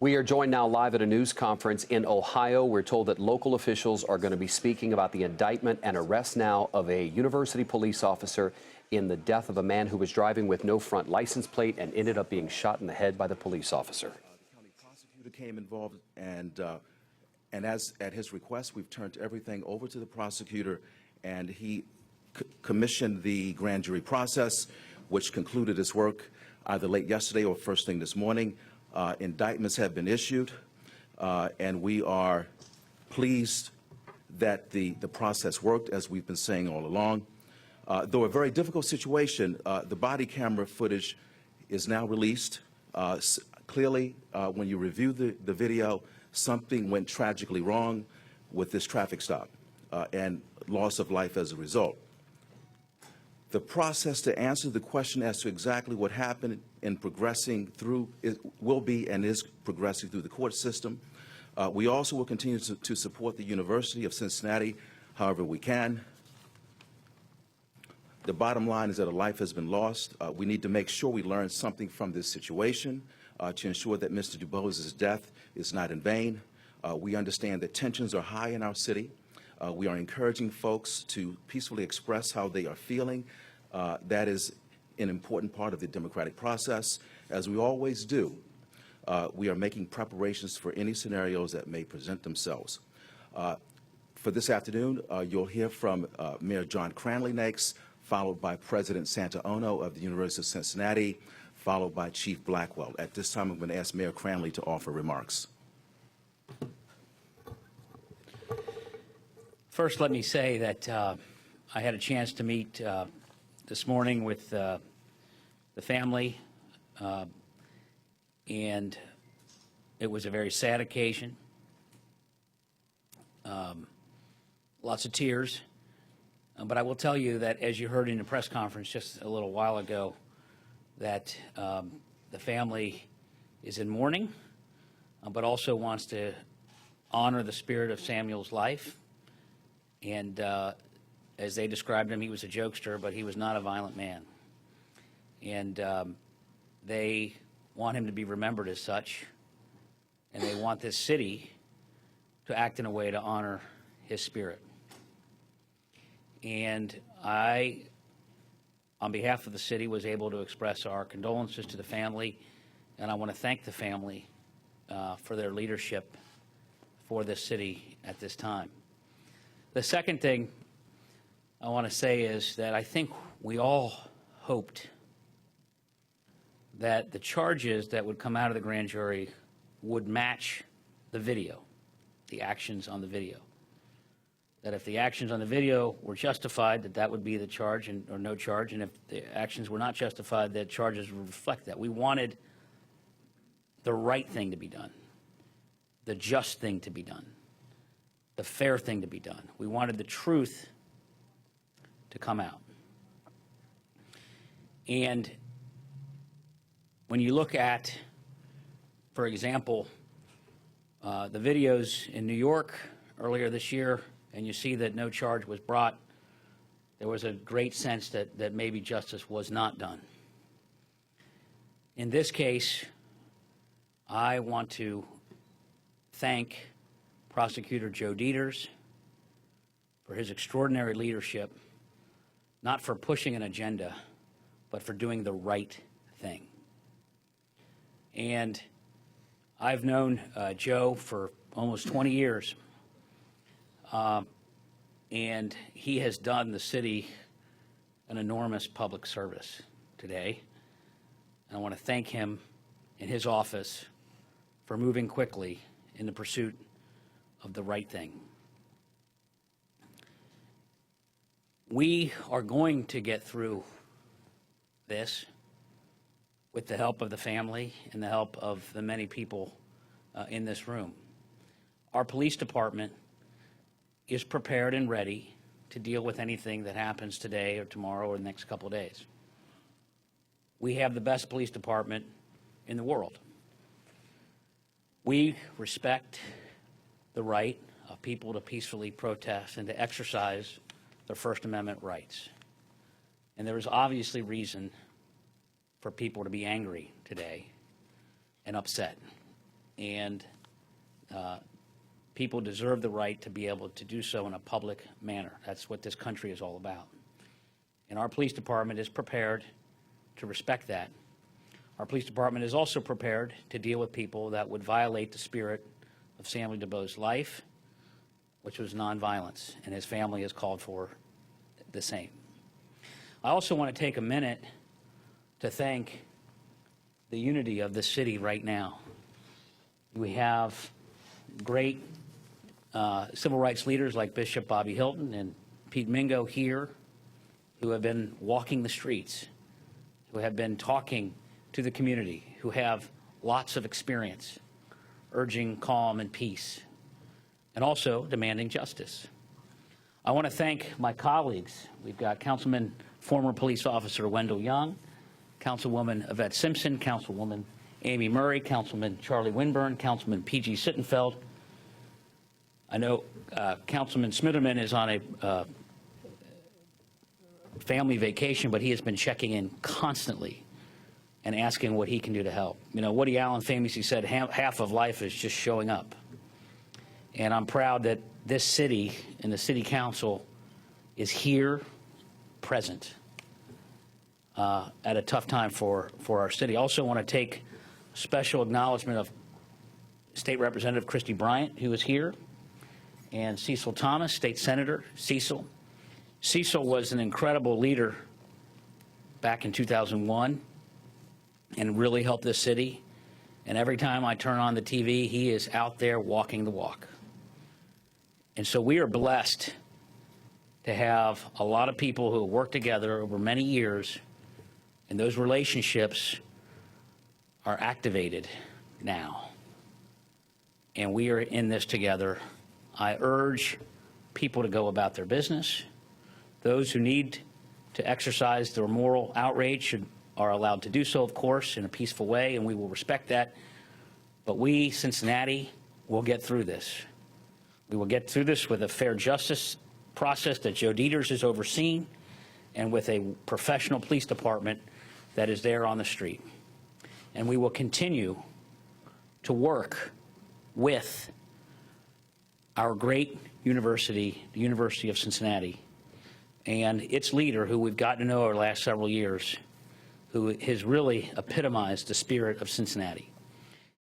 We are joined now live at a news conference in Ohio. We're told that local officials are going to be speaking about the indictment and arrest now of a university police officer in the death of a man who was driving with no front license plate and ended up being shot in the head by the police officer. The county prosecutor came involved, and as at his request, we've turned everything over to the prosecutor, and he commissioned the grand jury process, which concluded its work either late yesterday or first thing this morning. Indictments have been issued, and we are pleased that the process worked, as we've been saying all along. Though a very difficult situation, the body camera footage is now released. Clearly, when you review the video, something went tragically wrong with this traffic stop and loss of life as a result. The process to answer the question as to exactly what happened in progressing through will be and is progressing through the court system. We also will continue to support the University of Cincinnati however we can. The bottom line is that a life has been lost. We need to make sure we learn something from this situation to ensure that Mr. DuBose's death is not in vain. We understand that tensions are high in our city. We are encouraging folks to peacefully express how they are feeling. That is an important part of the democratic process. As we always do, we are making preparations for any scenarios that may present themselves. For this afternoon, you'll hear from Mayor John Cranley next, followed by President Santaono of the University of Cincinnati, followed by Chief Blackwell. At this time, I'm going to ask Mayor Cranley to offer remarks. First, let me say that I had a chance to meet this morning with the family, and it was a very sad occasion. Lots of tears. But I will tell you that, as you heard in the press conference just a little while ago, that the family is in mourning, but also wants to honor the spirit of Samuel's life. And as they described him, he was a jokester, but he was not a violent man. And they want him to be remembered as such, and they want this city to act in a way to honor his spirit. And I, on behalf of the city, was able to express our condolences to the family, and I want to thank the family for their leadership for this city at this time. The second thing I want to say is that I think we all hoped that the charges that would come out of the grand jury would match the video, the actions on the video. That if the actions on the video were justified, that would be the charge or no charge, and if the actions were not justified, that charges would reflect that. We wanted the right thing to be done, the just thing to be done, the fair thing to be done. We wanted the truth to come out. And when you look at, for example, the videos in New York earlier this year, and you see that no charge was brought, there was a great sense that maybe justice was not done. In this case, I want to thank Prosecutor Joe Dieters for his extraordinary leadership, not for pushing an agenda, but for doing the right thing. And I've known Joe for almost 20 years. And he has done the city an enormous public service today. And I want to thank him and his office for moving quickly in the pursuit of the right thing. We are going to get through this with the help of the family and the help of the many people in this room. Our police department is prepared and ready to deal with anything that happens today or tomorrow or the next couple of days. We have the best police department in the world. We respect the right of people to peacefully protest and to exercise their First Amendment rights. And there is obviously reason for people to be angry today and upset. and people deserve the right to be able to do so in a public manner. That's what this country is all about. And our police department is prepared to respect that. Our police department is also prepared to deal with people that would violate the spirit of Samuel DuBose's life, which was nonviolence, and his family has called for the same. I also want to take a minute to thank the unity of the city right now. We have great civil rights leaders like Bishop Bobby Hilton and Pete Mingo here, who have been walking the streets, who have been talking to the community, who have lots of experience urging calm and peace, and also demanding justice. I want to thank my colleagues. We've got Councilman, former police officer Wendell Young, Councilwoman Yvette Simpson, Councilwoman Amy Murray, Councilman Charlie Winburn, Councilman P.G. Sittenfeld. I know Councilman Smitherman is on a family vacation, but he has been checking in constantly and asking what he can do to help. You know, Woody Allen famously said, half of life is just showing up. And I'm proud that this city and the city council is here, present, at a tough time for our city. I also want to take special acknowledgement of State Representative Christy Bryant, who is here, and Cecil Thomas, State Senator Cecil. Cecil was an incredible leader back in 2001 and really helped this city. And every time I turn on the TV, he is out there walking the walk. And so we are blessed to have a lot of people who have worked together over many years, and those relationships are activated now. And we are in this together. I urge people to go about their business. Those who need to exercise their moral outrage are allowed to do so, of course, in a peaceful way, and we will respect that. But we, Cincinnati, will get through this. We will get through this with a fair justice process that Joe Dieters is overseeing, and with a professional police department that is there on the street. And we will continue to work with our great university, the University of Cincinnati, and its leader, who we've gotten to know over the last several years, who has really epitomized the spirit of Cincinnati.